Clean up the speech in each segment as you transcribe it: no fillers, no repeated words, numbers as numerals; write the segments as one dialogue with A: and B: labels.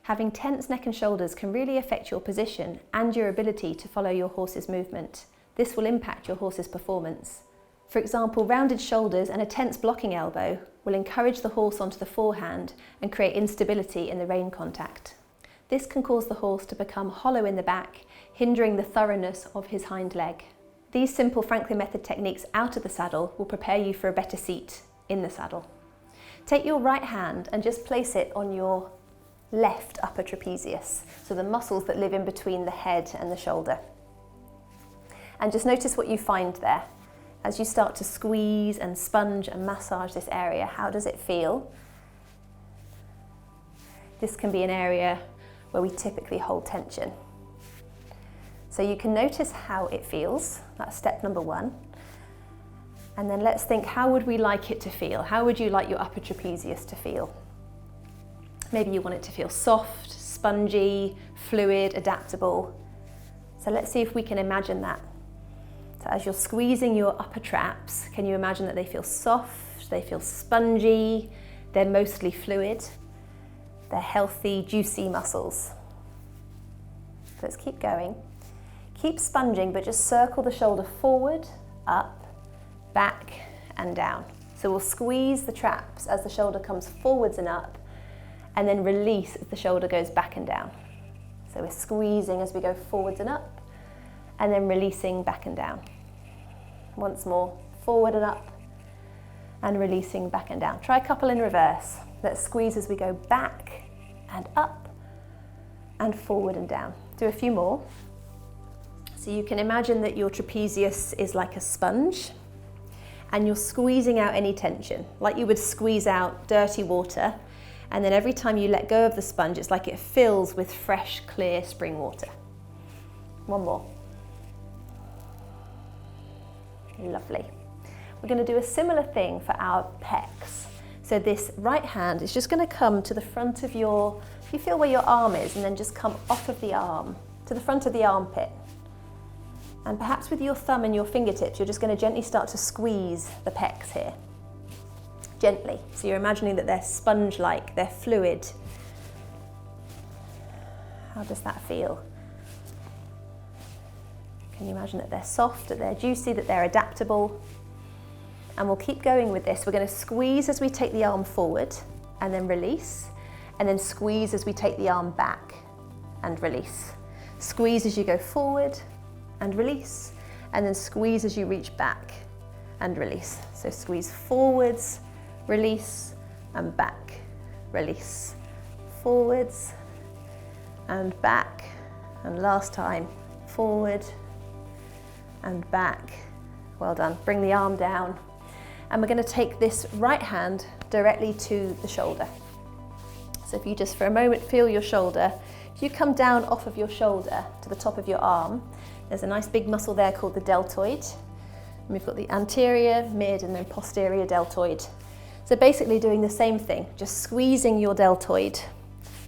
A: Having tense neck and shoulders can really affect your position and your ability to follow your horse's movement. This will impact your horse's performance. For example, rounded shoulders and a tense blocking elbow will encourage the horse onto the forehand and create instability in the rein contact. This can cause the horse to become hollow in the back, hindering the thoroughness of his hind leg. These simple Franklin method techniques out of the saddle will prepare you for a better seat in the saddle. Take your right hand and just place it on your left upper trapezius, so the muscles that live in between the head and the shoulder. And just notice what you find there. As you start to squeeze and sponge and massage this area, how does it feel? This can be an area where we typically hold tension. So you can notice how it feels. That's step number one. And then let's think, how would we like it to feel? How would you like your upper trapezius to feel? Maybe you want it to feel soft, spongy, fluid, adaptable. So let's see if we can imagine that. So as you're squeezing your upper traps, can you imagine that they feel soft, they feel spongy, they're mostly fluid, they're healthy, juicy muscles. So let's keep going. Keep sponging, but just circle the shoulder forward, up, back, and down. So we'll squeeze the traps as the shoulder comes forwards and up, and then release as the shoulder goes back and down. So we're squeezing as we go forwards and up, and then releasing back and down. Once more, forward and up, and releasing back and down. Try a couple in reverse. Let's squeeze as we go back and up, and forward and down. Do a few more. So you can imagine that your trapezius is like a sponge, and you're squeezing out any tension, like you would squeeze out dirty water. And then every time you let go of the sponge, it's like it fills with fresh, clear spring water. One more. Lovely. We're going to do a similar thing for our pecs. So this right hand is just going to come to the front of you feel where your arm is, and then just come off of the arm to the front of the armpit. And perhaps with your thumb and your fingertips, you're just going to gently start to squeeze the pecs here. Gently. So you're imagining that they're sponge-like, they're fluid. How does that feel? Can you imagine that they're soft, that they're juicy, that they're adaptable? And we'll keep going with this. We're going to squeeze as we take the arm forward and then release, and then squeeze as we take the arm back and release. Squeeze as you go forward and release, and then squeeze as you reach back and release. So squeeze forwards, release, and back, release, forwards and back, and last time, forward and back. Well done. Bring the arm down, and we're going to take this right hand directly to the shoulder. So if you just for a moment feel your shoulder, if you come down off of your shoulder to the top of your arm, there's a nice big muscle there called the deltoid. And we've got the anterior, mid, and then posterior deltoid. So basically doing the same thing, just squeezing your deltoid,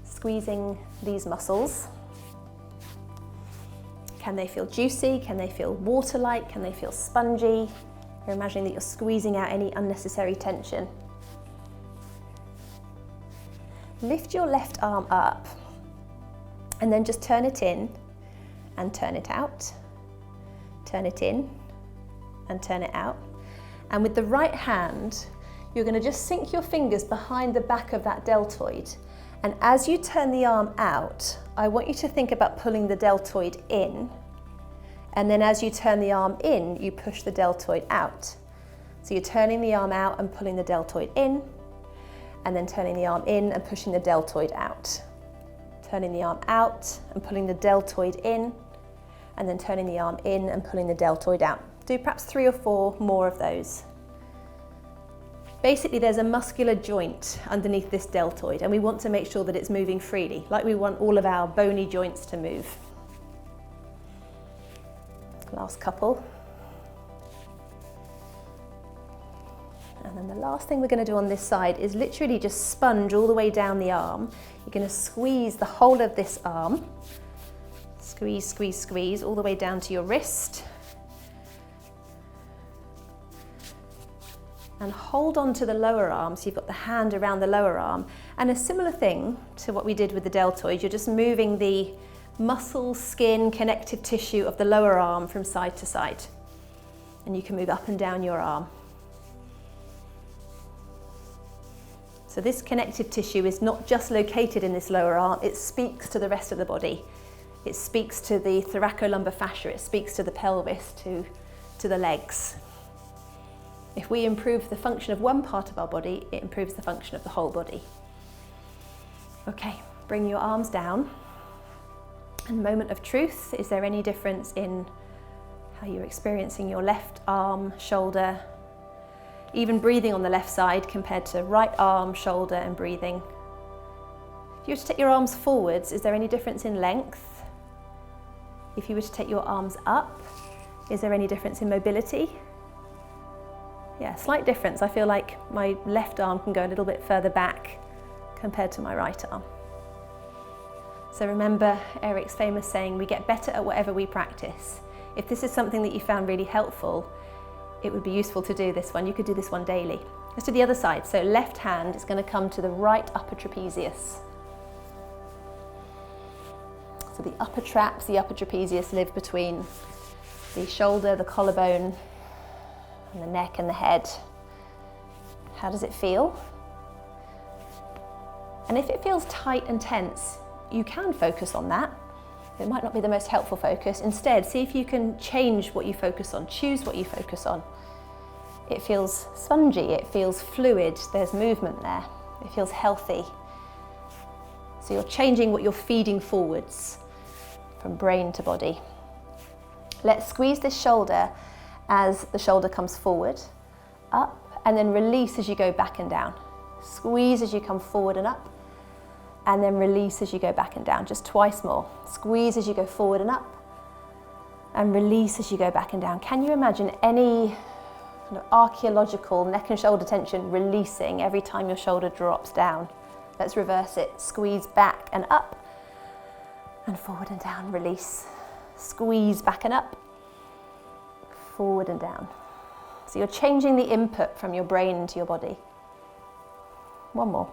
A: squeezing these muscles. Can they feel juicy? Can they feel water-like? Can they feel spongy? You're imagining that you're squeezing out any unnecessary tension. Lift your left arm up, and then just turn it in and turn it out. Turn it in and turn it out. And with the right hand, you're going to just sink your fingers behind the back of that deltoid. And as you turn the arm out, I want you to think about pulling the deltoid in. And then as you turn the arm in, you push the deltoid out. So you're turning the arm out and pulling the deltoid in, and then turning the arm in and pushing the deltoid out. Turning the arm out and pulling the deltoid in, and then turning the arm in and pulling the deltoid out. Do perhaps 3 or 4 more of those. Basically, there's a muscular joint underneath this deltoid, and we want to make sure that it's moving freely, like we want all of our bony joints to move. Last couple. And then the last thing we're going to do on this side is literally just sponge all the way down the arm. You're going to squeeze the whole of this arm. Squeeze, squeeze, squeeze all the way down to your wrist. and hold on to the lower arm, so you've got the hand around the lower arm. And a similar thing to what we did with the deltoid, you're just moving the muscle, skin, connective tissue of the lower arm from side to side. And you can move up and down your arm. So this connective tissue is not just located in this lower arm, it speaks to the rest of the body. It speaks to the thoracolumbar fascia, it speaks to the pelvis, to the legs. If we improve the function of one part of our body, it improves the function of the whole body. Okay, bring your arms down. And moment of truth, is there any difference in how you're experiencing your left arm, shoulder, even breathing on the left side compared to right arm, shoulder and breathing? If you were to take your arms forwards, is there any difference in length? If you were to take your arms up, is there any difference in mobility? Yeah, slight difference. I feel like my left arm can go a little bit further back compared to my right arm. So remember Eric's famous saying, we get better at whatever we practice. If this is something that you found really helpful, it would be useful to do this one. You could do this one daily. Let's do the other side. So left hand is going to come to the right upper trapezius. So the upper traps, the upper trapezius live between the shoulder, the collarbone, and the neck and the head. How does it feel? And if it feels tight and tense, you can focus on that. It might not be the most helpful focus. Instead, see if you can change what you focus on, choose what you focus on. It feels spongy, it feels fluid, there's movement there, it feels healthy. So you're changing what you're feeding forwards from brain to body. Let's squeeze this shoulder as the shoulder comes forward, up, and then release as you go back and down. Squeeze as you come forward and up, and then release as you go back and down. Just twice more. Squeeze as you go forward and up, and release as you go back and down. Can you imagine any kind of archaeological neck and shoulder tension releasing every time your shoulder drops down? Let's reverse it. Squeeze back and up, and forward and down, release. Squeeze back and up, forward and down. So you're changing the input from your brain into your body. One more.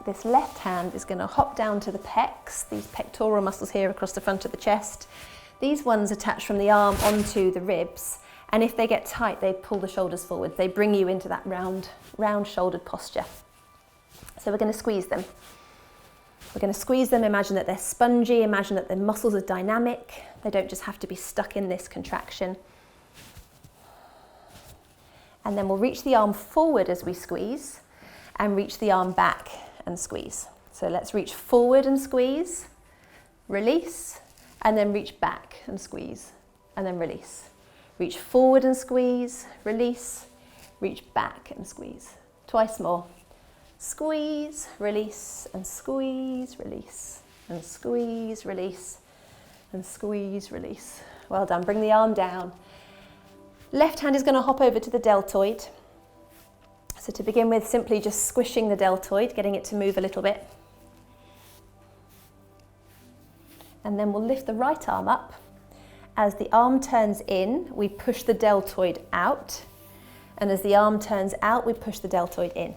A: This left hand is going to hop down to the pecs, these pectoral muscles here across the front of the chest. These ones attach from the arm onto the ribs, and if they get tight, they pull the shoulders forward. They bring you into that round-shouldered posture. So we're going to squeeze them. We're going to squeeze them, imagine that they're spongy, imagine that the muscles are dynamic. They don't just have to be stuck in this contraction. And then we'll reach the arm forward as we squeeze, and reach the arm back and squeeze. So let's reach forward and squeeze, release, and then reach back and squeeze, and then release. Reach forward and squeeze, release, reach back and squeeze. Twice more. Squeeze, release, and squeeze, release, and squeeze, release, and squeeze, release. Well done. Bring the arm down. Left hand is going to hop over to the deltoid. So to begin with, simply just squishing the deltoid, getting it to move a little bit. And then we'll lift the right arm up. As the arm turns in, we push the deltoid out. And as the arm turns out, we push the deltoid in.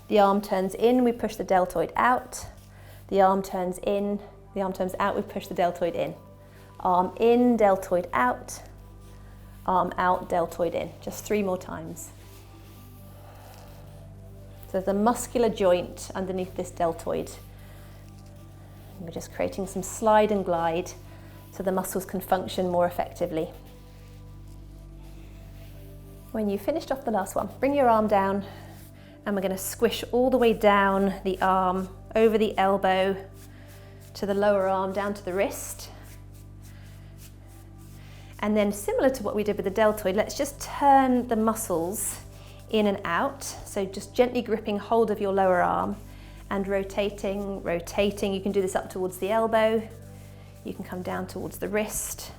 A: The arm turns in, we push the deltoid out. The arm turns in, the arm turns out, we push the deltoid in. Arm in, deltoid out. Arm out, deltoid in. Just 3 more times. So there's a muscular joint underneath this deltoid. And we're just creating some slide and glide so the muscles can function more effectively. When you've finished off the last one, bring your arm down, and we're going to squish all the way down the arm, over the elbow, to the lower arm, down to the wrist. And then similar to what we did with the deltoid, let's just turn the muscles in and out. So just gently gripping hold of your lower arm and rotating, rotating. You can do this up towards the elbow. You can come down towards the wrist.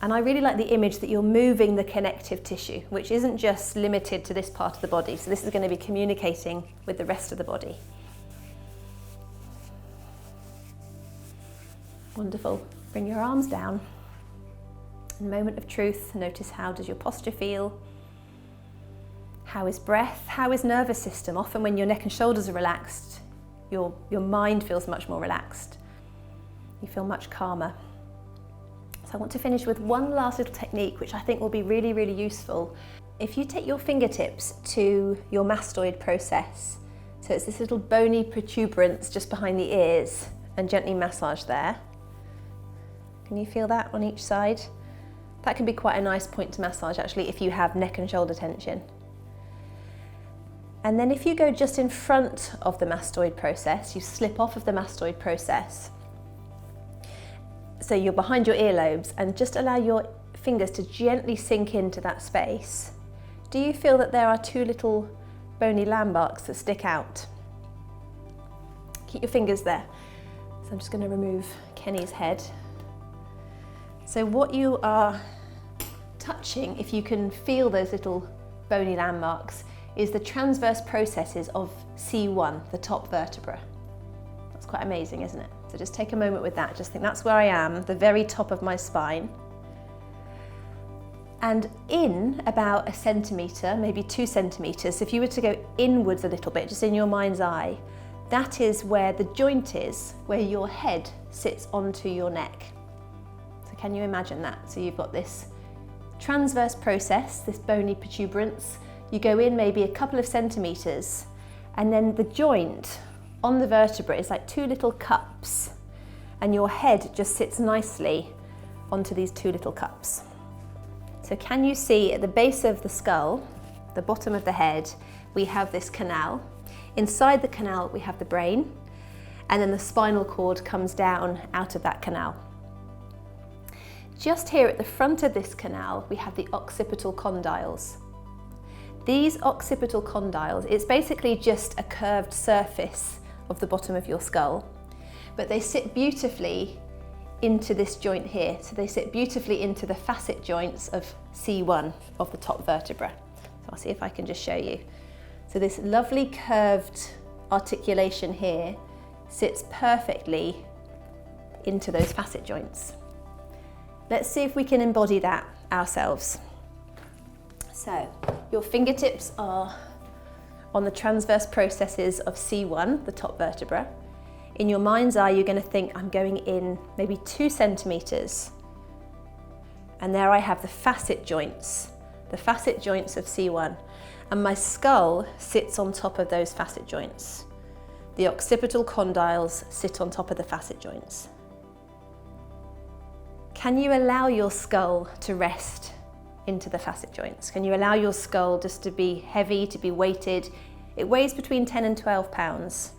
A: And I really like the image that you're moving the connective tissue, which isn't just limited to this part of the body. So this is going to be communicating with the rest of the body. Wonderful. Bring your arms down. Moment of truth, notice how does your posture feel? How is breath? How is nervous system? Often when your neck and shoulders are relaxed, your mind feels much more relaxed. You feel much calmer. So I want to finish with one last little technique which I think will be really, really useful. If you take your fingertips to your mastoid process, so it's this little bony protuberance just behind the ears, and gently massage there. Can you feel that on each side? That can be quite a nice point to massage actually if you have neck and shoulder tension. And then if you go just in front of the mastoid process, you slip off of the mastoid process. So you're behind your earlobes, and just allow your fingers to gently sink into that space. Do you feel that there are two little bony landmarks that stick out? Keep your fingers there. So I'm just going to remove Kenny's head. So what you are touching, if you can feel those little bony landmarks, is the transverse processes of C1, the top vertebra. That's quite amazing, isn't it? So just take a moment with that. Just think that's where I am, the very top of my spine. And in about 1 centimetre, maybe 2 centimetres, if you were to go inwards a little bit, just in your mind's eye, that is where the joint is, where your head sits onto your neck. So can you imagine that? So you've got this transverse process, this bony protuberance. You go in maybe a couple of centimetres, and then the joint on the vertebra is like two little cups, and your head just sits nicely onto these two little cups. So can you see at the base of the skull, the bottom of the head, we have this canal. Inside the canal we have the brain, and then the spinal cord comes down out of that canal. Just here at the front of this canal we have the occipital condyles. These occipital condyles, it's basically just a curved surface of the bottom of your skull, but they sit beautifully into this joint here. So they sit beautifully into the facet joints of C1 of the top vertebra. So I'll see if I can just show you. So this lovely curved articulation here sits perfectly into those facet joints. Let's see if we can embody that ourselves. So your fingertips are on the transverse processes of C1, the top vertebra. In your mind's eye, you're going to think, I'm going in maybe 2 centimetres. And there I have the facet joints of C1. And my skull sits on top of those facet joints. The occipital condyles sit on top of the facet joints. Can you allow your skull to rest into the facet joints? Can you allow your skull just to be heavy, to be weighted? It weighs between 10 and 12 pounds.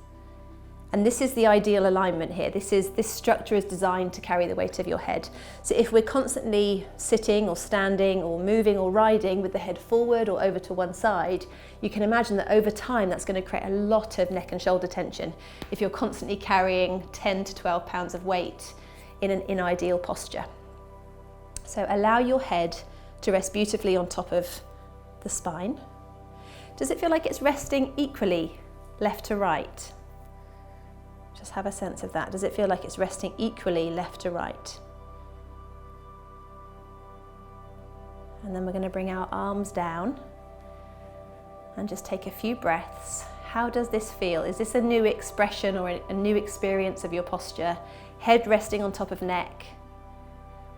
A: And this is the ideal alignment here. This structure is designed to carry the weight of your head. So if we're constantly sitting or standing or moving or riding with the head forward or over to one side, you can imagine that over time that's going to create a lot of neck and shoulder tension if you're constantly carrying 10 to 12 pounds of weight in an unideal posture. So allow your head to rest beautifully on top of the spine. Does it feel like it's resting equally left to right? Just have a sense of that. Does it feel like it's resting equally left to right? And then we're going to bring our arms down and just take a few breaths. How does this feel? Is this a new expression or a new experience of your posture? Head resting on top of neck.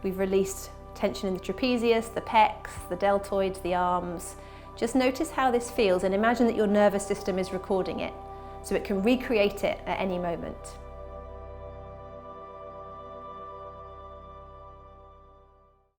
A: We've released tension in the trapezius, the pecs, the deltoids, the arms. Just notice how this feels and imagine that your nervous system is recording it, so it can recreate it at any moment.